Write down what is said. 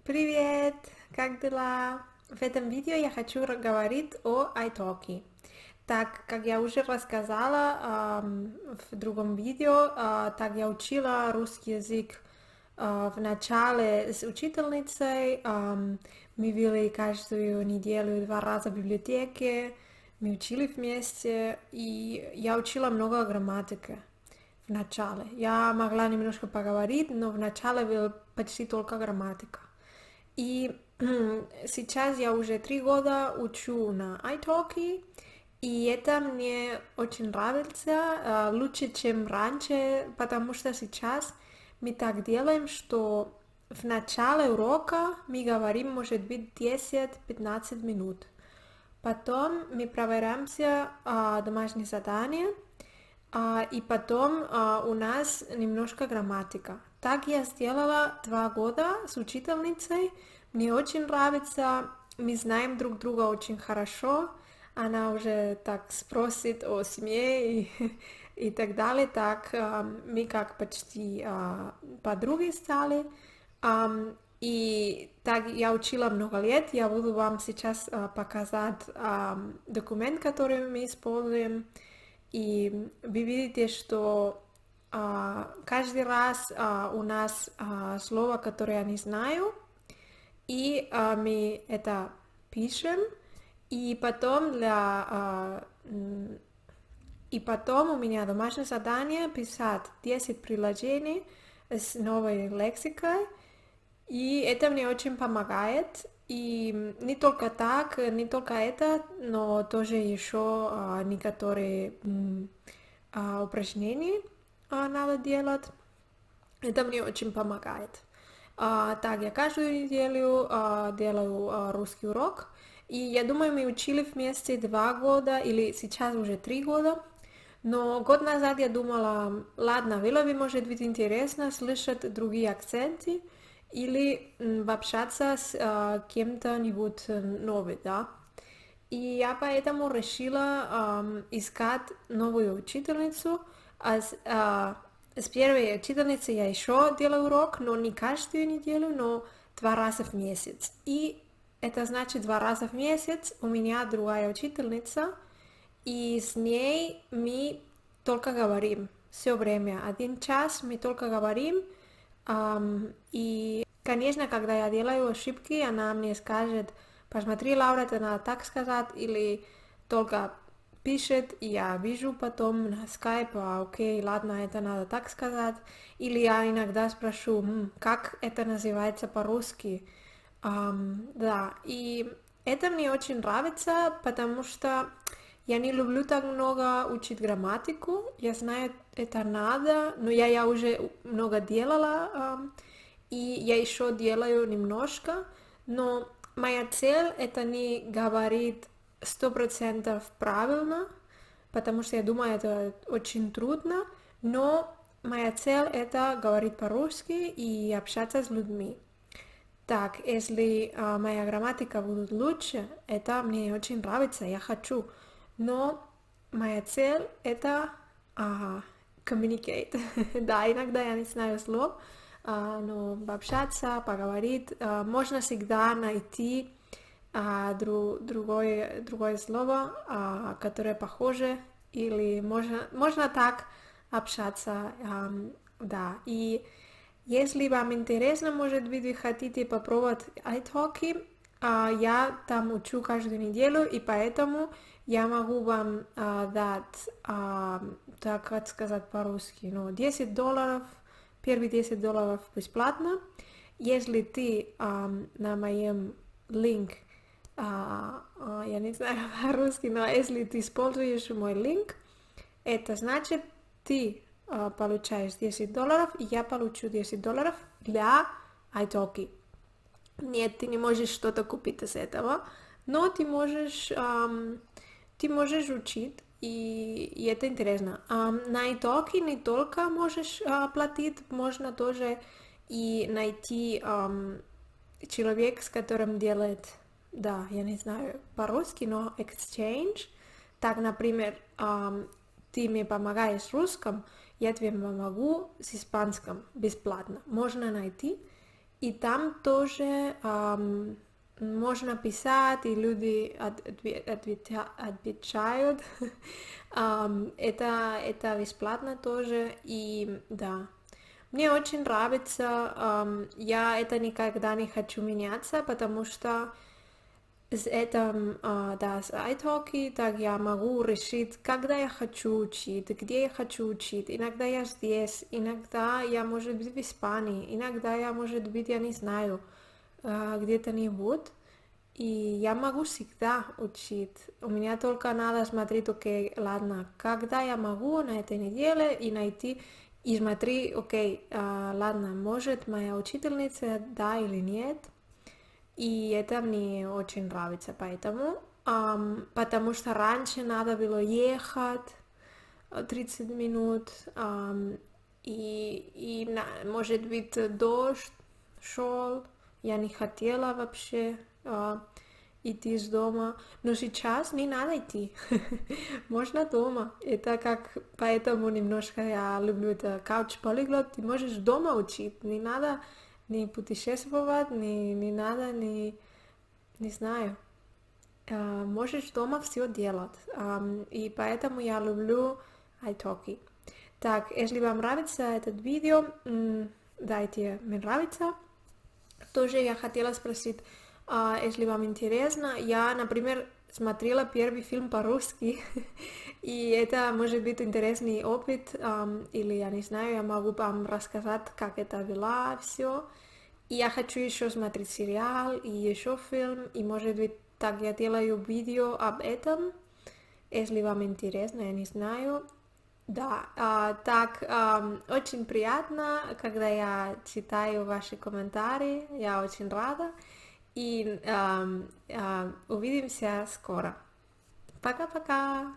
Привет! Как дела? В этом видео я хочу говорить о iTalki. Так, как я уже рассказала в другом видео, так я учила русский язык в начале с учительницей. Мы были каждую неделю 2 раза в библиотеке, мы учили вместе, и я учила много грамматики в начале. Я могла немножко поговорить, но в начале была почти только грамматика. И сейчас я уже 3 года учу на iTalki, и это мне очень нравится, лучше, чем раньше, потому что сейчас мы так делаем, что в начале урока мы говорим, может быть, 10-15 минут. Потом мы проверяем все домашние задания, и потом у нас немножко грамматика. Так я сделала 2 года с учительницей. Мне очень нравится, мы знаем друг друга очень хорошо. Она уже так спросит о семье и так далее. Так мы как почти подруги стали. И так я учила много лет. Я буду вам сейчас показать документ, который мы используем. И вы видите, что каждый раз у нас слово, которое я не знаю, и мы это пишем, и потом и потом у меня домашнее задание писать 10 предложений с новой лексикой, и это мне очень помогает. И не только так, не только это, но тоже еще некоторые упражнения надо делать. Это мне очень помогает. Так, я каждую неделю делаю русский урок. И я думаю, мы учили вместе 2 года, или сейчас уже 3 года. Но год назад я думала, ладно, было бы, может быть, интересно слышать другие акценты или общаться с кем-то-нибудь новым, да. И я поэтому решила искать новую учительницу. С первой учительницей я еще делаю урок, но не каждую неделю, но 2 раза в месяц. И это значит 2 раза в месяц у меня другая учительница, и с ней мы только говорим все время. 1 час мы только говорим. И, конечно, когда я делаю ошибки, она мне скажет, посмотри, Лаура, это надо так сказать, или только пишет, и я вижу потом на скайп, окей, ладно, это надо так сказать. Или я иногда спрошу, как это называется по-русски. Да, и это мне очень нравится, потому что я не люблю так много учить грамматику. Я знаю, это надо, но я уже много делала, и я еще делаю немножко, но моя цель это не говорить 100% правильно, потому что я думаю, это очень трудно, но моя цель это говорить по-русски и общаться с людьми. Так, если моя грамматика будет лучше, это мне очень нравится, я хочу. Но моя цель это communicate. Да, иногда я не знаю слов, но общаться, поговорить. Можно всегда найти другое слово, которое похоже, или можно так общаться, да. И если вам интересно, может быть, вы хотите попробовать iTalki, я там учу каждую неделю, и поэтому я могу вам дать, так как сказать по-русски, ну, $10, первые $10 бесплатно. Если ты на моем линк, я не знаю по-русски, но если ты используешь мой линк, это значит, ты получаешь $10, и я получу $10 для iTalki. Нет, ты не можешь что-то купить из этого, но ты можешь учить, и это интересно. На iTalki не только можешь платить, можно тоже и найти человек, с которым делает, да, я не знаю по-русски, но exchange. Так, например, ты мне помогаешь с русском, я тебе помогу с испанским бесплатно. Можно найти. И там тоже можно писать, и люди отвечают. Это бесплатно тоже, и да. Мне очень нравится, я это никогда не хочу меняться, потому что с этим, да, с italki, так я могу решить, когда я хочу учить, где я хочу учить. Иногда я здесь, иногда я, может быть, в Испании, иногда я, может быть, я не знаю, где-то-нибудь. И я могу всегда учить. У меня только надо смотреть, окей, ладно, когда я могу на этой неделе и найти, и смотри, окей, ладно, может моя учительница, да или нет. И это мне очень нравится, поэтому, потому что раньше надо было ехать 30 минут, может быть, дождь шел, я не хотела вообще идти из дома, но сейчас не надо идти, можно дома, это как, поэтому немножко я люблю это couch polyglot, ты можешь дома учить, не надо не путешествовать, не надо, не знаю, можешь дома все делать, и поэтому я люблю italki. Так, если вам нравится этот видео, дайте мне нравится. Тоже я хотела спросить, если вам интересно, я, например, смотрела первый фильм по-русски, и это может быть интересный опыт, или я не знаю, я могу вам рассказать, как это было все. И я хочу еще смотреть сериал и еще фильм, и может быть так я делаю видео об этом, если вам интересно, я не знаю. Да, так, очень приятно, когда я читаю ваши комментарии, я очень рада, и увидимся скоро. Пока-пока!